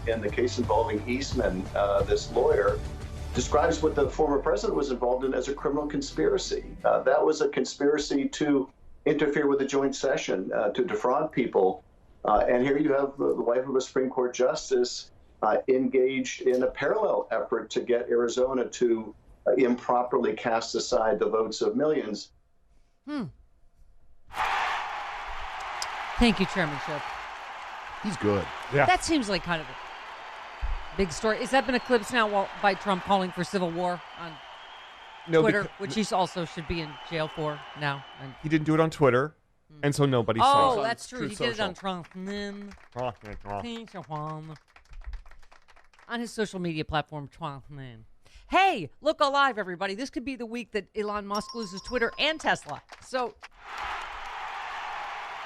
in the case involving Eastman, this lawyer, describes what the former president was involved in as a criminal conspiracy. That was a conspiracy to interfere with a joint session, to defraud people. And here you have the wife of a Supreme Court justice engaged in a parallel effort to get Arizona to improperly cast aside the votes of millions. Thank you, Chairman Schiff. He's good. Yeah. That seems like kind of a big story. Has that been eclipsed now by Trump calling for civil war on Twitter, which he also should be in jail for now? And he didn't do it on Twitter, and so nobody saw it. Oh, that's true. He did it on Trump. On his social media platform, Trump. Hey, look alive, everybody. This could be the week that Elon Musk loses Twitter and Tesla. So,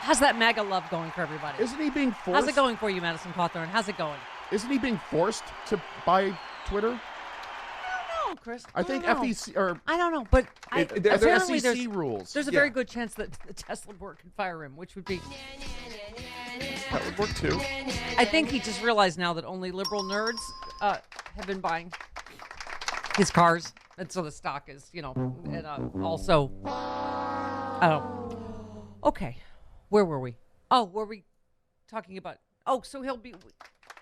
how's that MAGA love going for everybody? Isn't he being forced? How's it going for you, Madison Cawthorn? How's it going? Isn't he being forced to buy Twitter? I don't know, Chris. I think FEC or I don't know, but apparently SEC rules. There's a very good chance that the Tesla board can fire him, which would be that would work too. I think he just realized now that only liberal nerds have been buying his cars, and so the stock is, and also, okay, where were we? Oh, were we talking about? Oh, so he'll be.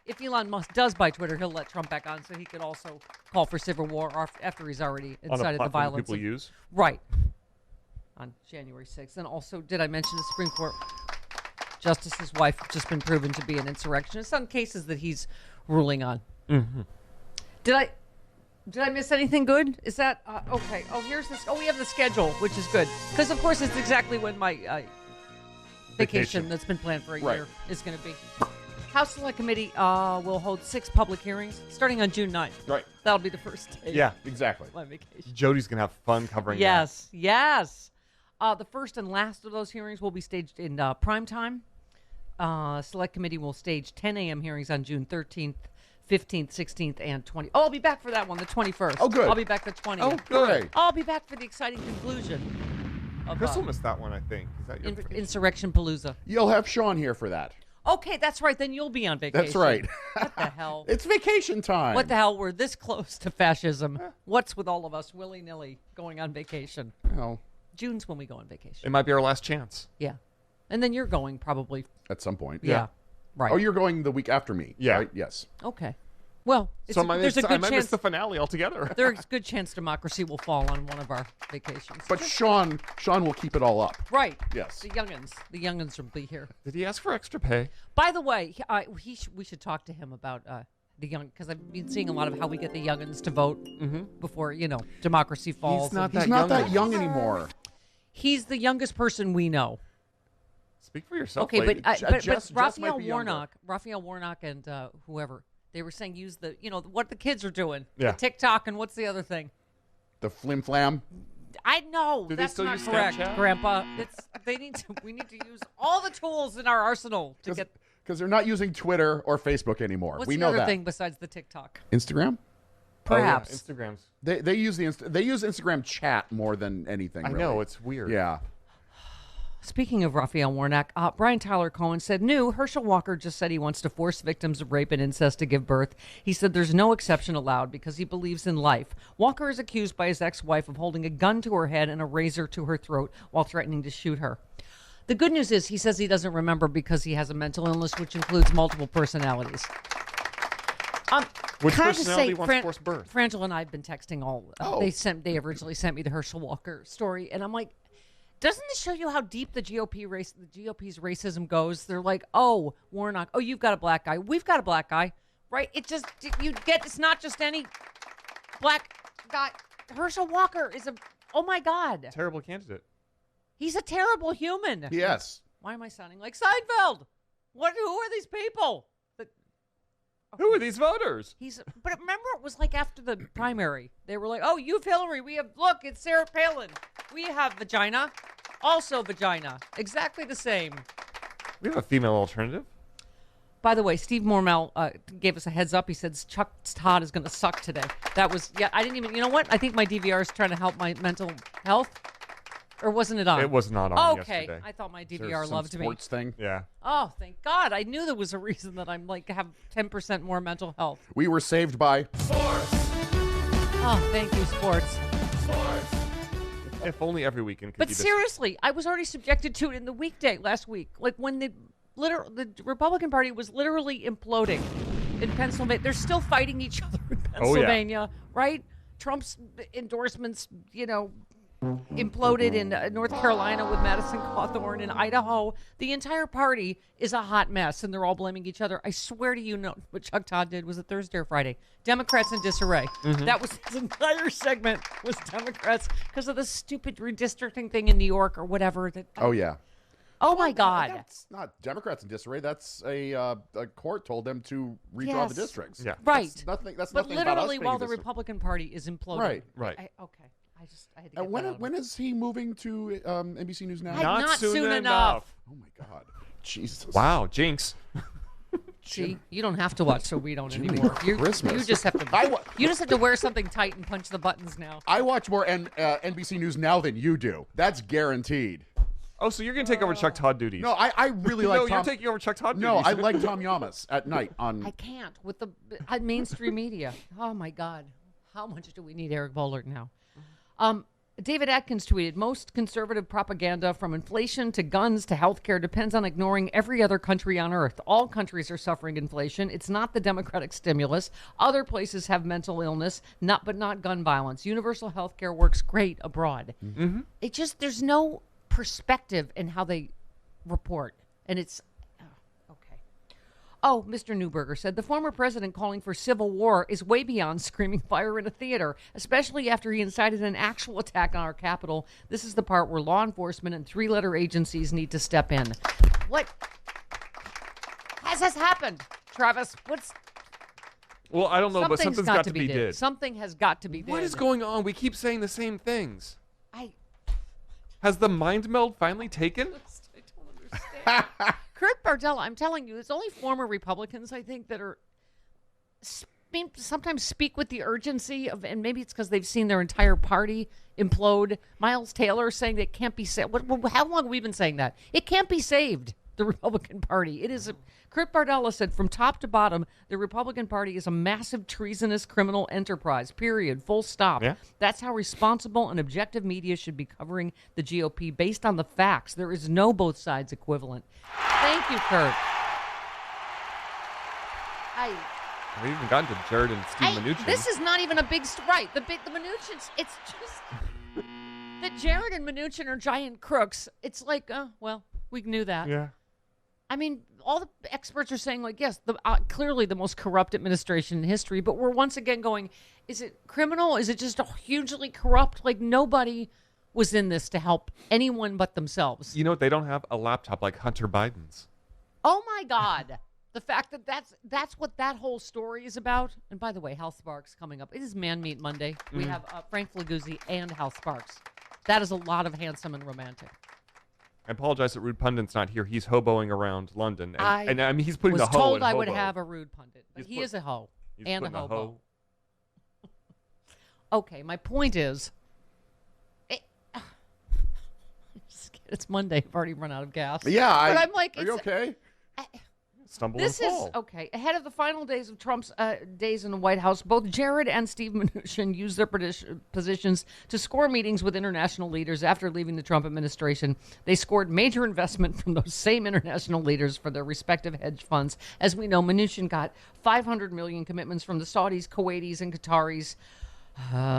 If Elon Musk does buy Twitter, he'll let Trump back on, so he could also call for civil war after he's already incited the violence. People use right on January 6th. And also, did I mention the Supreme Court Justice's wife just been proven to be an insurrectionist on cases that he's ruling on? Mm-hmm. Did I miss anything good? Is that okay? Oh, here's this. Oh, we have the schedule, which is good because, of course, it's exactly when my vacation that's been planned for a year is going to be. House Select Committee will hold 6 public hearings starting on June 9th. Right. That'll be the first day. Yeah, exactly. My vacation. Jody's going to have fun covering that. Yes. The first and last of those hearings will be staged in prime time. Select Committee will stage 10 a.m. hearings on June 13th, 15th, 16th, and 20th. Oh, I'll be back for that one, the 21st. Oh, good. I'll be back the 20th. Oh, good. I'll be back for the exciting conclusion of Crystal missed that one, I think. Is that your vacation? Insurrection Palooza. You'll have Sean here for that. Okay, that's right. Then you'll be on vacation. That's right. What the hell? It's vacation time. What the hell? We're this close to fascism. What's with all of us willy-nilly going on vacation? Oh. June's when we go on vacation. It might be our last chance. Yeah. And then you're going probably. At some point. Yeah. Right. Oh, you're going the week after me. Yeah. Right? Yes. Okay. Well, there's a good chance. I might miss the finale altogether. There's a good chance democracy will fall on one of our vacations. But Sean will keep it all up. Right. Yes. The youngins will be here. Did he ask for extra pay? By the way, we should talk to him about the young, because I've been seeing a lot of how we get the youngins to vote before democracy falls. He's not that young anymore. He's the youngest person we know. Speak for yourself. Okay, lady. but Raphael Warnock and whoever. They were saying use the, what the kids are doing. Yeah. The TikTok and what's the other thing? The flim flam. I know. Do that's they still not use correct, Snapchat? Grandpa. We need to use all the tools in our arsenal to get. Because they're not using Twitter or Facebook anymore. What's we the know other that. thing besides the TikTok? Instagram. Perhaps. Instagrams. They use they use Instagram chat more than anything. I really. know, it's weird. Yeah. Speaking of Raphael Warnock, Brian Tyler Cohen said, Herschel Walker just said he wants to force victims of rape and incest to give birth. He said there's no exception allowed because he believes in life. Walker is accused by his ex-wife of holding a gun to her head and a razor to her throat while threatening to shoot her. The good news is he says he doesn't remember because he has a mental illness which includes multiple personalities. Which personality wants forced birth? Frangela and I have been texting all. They originally sent me the Herschel Walker story, and I'm like, doesn't this show you how deep the GOP's racism goes? They're like, oh, Warnock, oh, you've got a black guy. We've got a black guy, right? It's not just any black guy. Herschel Walker is oh my God. Terrible candidate. He's a terrible human. Yes. Why am I sounding like Seinfeld? Who are these people? Who are these voters? But remember, it was like after the primary. They were like, oh, you have Hillary. Look, it's Sarah Palin. We have vagina. Also vagina. Exactly the same. We have a female alternative. By the way, Steve Mormel gave us a heads up. He said Chuck Todd is going to suck today. That was, I didn't even, you know what? I think my DVR is trying to help my mental health. Or wasn't it on? It was not on okay. yesterday. I thought my Is there DVR some loved me. sports thing? Yeah. Oh, thank God. I knew there was a reason that I'm like have 10% more mental health. We were saved by Oh, thank you, sports. If only every weekend could But be this. seriously, I was already subjected to it in the weekday last week. Like when the Republican Party was literally imploding in Pennsylvania. They're still fighting each other in Pennsylvania, right? Trump's endorsements, imploded in North Carolina with Madison Cawthorn. In Idaho, the entire party is a hot mess, and they're all blaming each other. I swear to you, what Chuck Todd did was it Thursday or Friday? Democrats in disarray. That was his entire segment was Democrats because of the stupid redistricting thing in New York or whatever. Oh, yeah. Oh, my God. That's not Democrats in disarray. That's a court told them to redraw the districts. Yeah. Right. That's but nothing about us literally being while the district. Republican Party is imploding. Right. Okay. I had to get that out. When is he moving to NBC News Now? Not soon enough. Oh, my God. Jesus. Wow, jinx. See, you don't have to watch So We Don't Jiminy anymore. Christmas. You just have to. You just have to wear something tight and punch the buttons now. I watch more NBC News Now than you do. That's guaranteed. Oh, so you're going to take over Chuck Todd duties? No, I really like No, Tom. you're taking over Chuck Todd duties. No, I like Tom Yamas at night on. I can't with the mainstream media. Oh my God, how much do we need Eric Boehlert now? David Atkins tweeted, most conservative propaganda from inflation to guns to healthcare depends on ignoring every other country on earth. All countries are suffering inflation. It's not the democratic stimulus. Other places have mental illness, but not gun violence. Universal healthcare works great abroad. Mm-hmm. It just, there's no perspective in how they report. And it's, okay. Oh, Mr. Newberger said, the former president calling for civil war is way beyond screaming fire in a theater, especially after he incited an actual attack on our Capitol. This is the part where law enforcement and three-letter agencies need to step in. What has happened, Travis? Well, I don't know, but something's got to be did. Something has got to be did. What is going on? We keep saying the same things. Has the mind meld finally taken? I don't understand. Kurt Bardella, I'm telling you, it's only former Republicans, I think, that are sometimes speak with the urgency of, and maybe it's because they've seen their entire party implode. Miles Taylor saying that it can't be saved. How long have we been saying that? It can't be saved, the Republican Party. It is. Kurt Bardella said, from top to bottom, the Republican Party is a massive treasonous criminal enterprise, period, full stop. Yeah. That's how responsible and objective media should be covering the GOP based on the facts. There is no both sides equivalent. Thank you, Kurt. We've even gotten to Jared and Steve Mnuchin. This is not even a big right. The Mnuchins. It's just that Jared and Mnuchin are giant crooks. It's like, well, we knew that. Yeah. I mean, all the experts are saying, like, yes, clearly the most corrupt administration in history. But we're once again going, is it criminal? Is it just hugely corrupt? Like, nobody was in this to help anyone but themselves. You know, they don't have a laptop like Hunter Biden's. Oh, my God. The fact that that's what that whole story is about. And by the way, Hal Sparks coming up. It is Man Meat Monday. We have Frank Flaguzzi and Hal Sparks. That is a lot of handsome and romantic. I apologize that Rude Pundit's not here. He's hoboing around London. And I mean, he's putting the hoe in hobo. I was told I would hobo. have a Rude Pundit. But he is a hoe and a hobo. Hoe. Okay, my point is, it's Monday. I've already run out of gas. Yeah, but I'm like, are you okay? Stumble this and is fall. okay. Ahead of the final days of Trump's days in the White House, both Jared and Steve Mnuchin used their positions to score meetings with international leaders after leaving the Trump administration. They scored major investment from those same international leaders for their respective hedge funds. As we know, Mnuchin got $500 million commitments from the Saudis, Kuwaitis, and Qataris,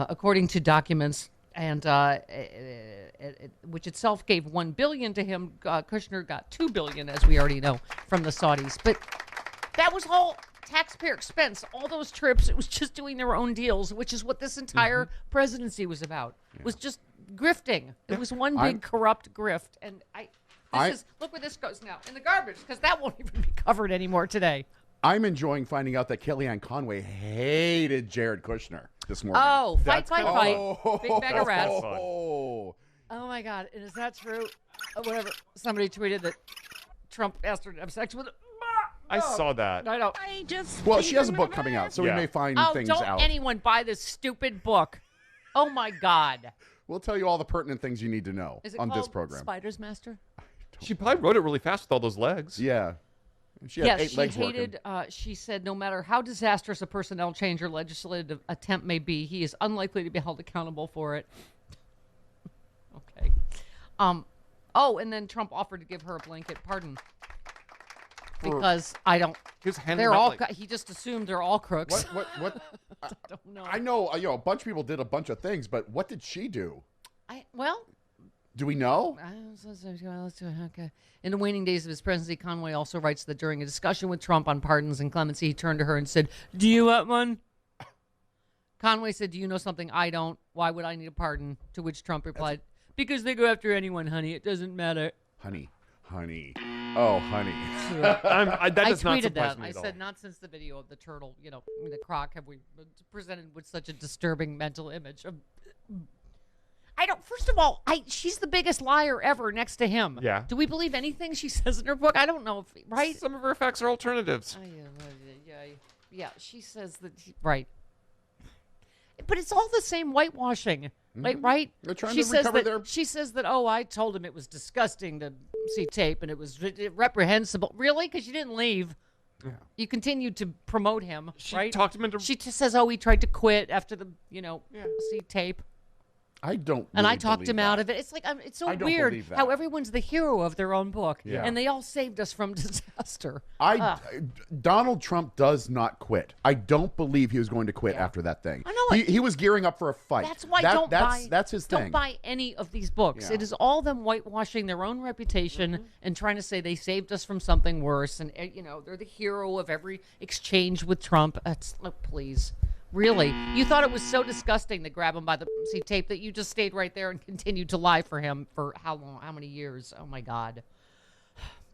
according to documents. And which itself gave $1 billion to him. Kushner got $2 billion, as we already know, from the Saudis. But that was all taxpayer expense. All those trips, it was just doing their own deals, which is what this entire presidency was about. It was just grifting. It was one big corrupt grift. And look where this goes now, in the garbage, because that won't even be covered anymore today. I'm enjoying finding out that Kellyanne Conway hated Jared Kushner this morning. Oh, fight. Oh, Big bag of rats. Oh, my God. And is that true? Whatever. Somebody tweeted that Trump asked her to have sex with him. I saw that. I know. well, she has a book coming out, so we may find things don't out. anyone buy this stupid book. Oh, my God. We'll tell you all the pertinent things you need to know Is it on called this program. Spider's Master? She probably wrote it really fast with all those legs. Yeah. She had 8 she legs hated. She said, no matter how disastrous a personnel change or legislative attempt may be, he is unlikely to be held accountable for it. Okay. Oh, and then Trump offered to give her a blanket pardon because I don't. They're all. He just assumed they're all crooks. What? I don't know. I know. A bunch of people did a bunch of things, but what did she do? Do we know? Okay. In the waning days of his presidency, Conway also writes that during a discussion with Trump on pardons and clemency, he turned to her and said, "Do you want one?" Conway said, "Do you know something I don't? Why would I need a pardon?" To which Trump replied, "Because they go after anyone, honey. It doesn't matter." Honey. Oh, honey. That does not tweeted surprise that. me I at all. said, not since the video of the turtle, the croc, have we presented with such a disturbing mental image of. I don't. First of all, she's the biggest liar ever next to him. Yeah. Do we believe anything she says in her book? I don't know. Right. Some of her facts are alternatives. Yeah. She says that. Right. But it's all the same whitewashing, right? They're trying to recover their. She says that. Oh, I told him it was disgusting to see tape, and it was reprehensible. Really? Because you didn't leave. Yeah. You continued to promote him. She talked him into. She says, "Oh, he tried to quit after the see tape." I don't. And really I talked him out that. of it. It's like it's so I don't weird believe that. how everyone's the hero of their own book, Yeah. and they all saved us from disaster. Donald Trump does not quit. I don't believe he was going to quit after that thing. I know he was gearing up for a fight. That's why that's his thing. Don't buy any of these books. Yeah. It is all them whitewashing their own reputation and trying to say they saved us from something worse, and they're the hero of every exchange with Trump. Please. Really? You thought it was so disgusting to grab him by the tape that you just stayed right there and continued to lie for him for how long? How many years? Oh, my God.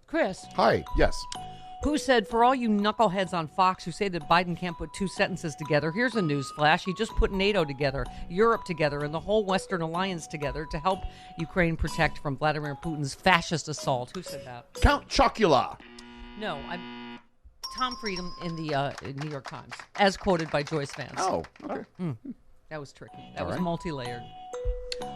Chris. Hi. Yes. Who said, for all you knuckleheads on Fox who say that Biden can't put two sentences together, here's a news flash. He just put NATO together, Europe together, and the whole Western alliance together to help Ukraine protect from Vladimir Putin's fascist assault. Who said that? Count Chocula. No, I'm Tom Friedman in the New York Times, as quoted by Joyce Vance. Oh, okay. That was tricky. That All was right. multi-layered.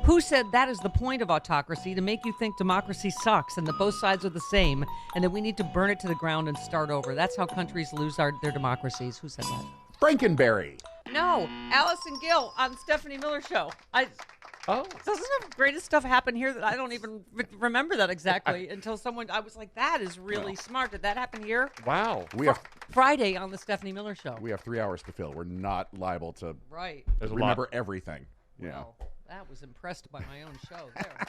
Who said that is the point of autocracy, to make you think democracy sucks and that both sides are the same and that we need to burn it to the ground and start over? That's how countries lose their democracies. Who said that? Frankenberry. No, Allison Gill on Stephanie Miller's show. Doesn't the greatest stuff happen here that I don't even remember that exactly until someone, I was like, that is really smart. Did that happen here? Wow. We have Friday on the Stephanie Miller show. 3 hours to fill. We're not liable to Right. remember everything. Yeah. Well, that was impressed by my own show there.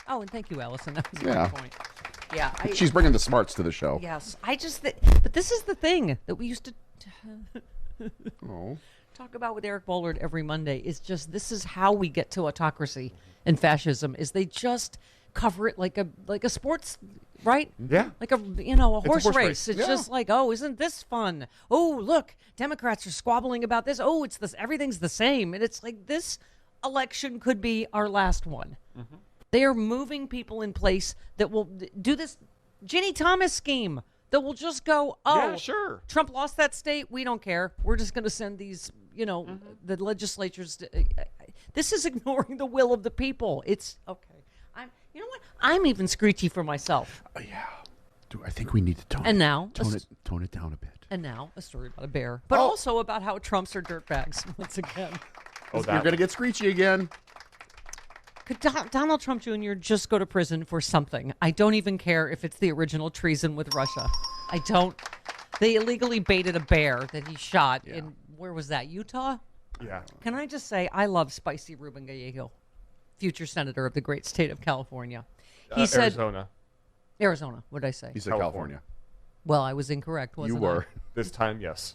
Oh, and thank you, Allison. That was a Yeah. good point. Yeah. She's bringing the smarts to the show. Yes. But this is the thing that we used to Oh. talk about with Eric Bollard every Monday. Is just, this is how we get to autocracy and fascism, is they just cover it like a sports, right? Yeah. Like a horse horse race. race. It's Yeah. just like, oh, isn't this fun? Oh, look, Democrats are squabbling about this. Oh, it's this, everything's the same. And it's like, this election could be our last one. They are moving people in place that will do this Ginni Thomas scheme that will just go, oh, Yeah, sure. Trump lost that state. We don't care. We're just going to send these, the legislatures. This is ignoring the will of the people. It's okay. You know what? I'm even screechy for myself. Yeah. I think we need to tone it down a bit. And now a story about a bear, but also about how Trumps are dirtbags once again. You're going to get screechy again. Could Donald Trump Jr. just go to prison for something? I don't even care if it's the original treason with Russia. I don't. They illegally baited a bear that he shot in, where was that, Utah? Yeah. Can I just say, I love Spicy Ruben Gallego, future senator of the great state of California. He said Arizona. What did I say? He said California. Well, I was incorrect, wasn't You were. This time, yes.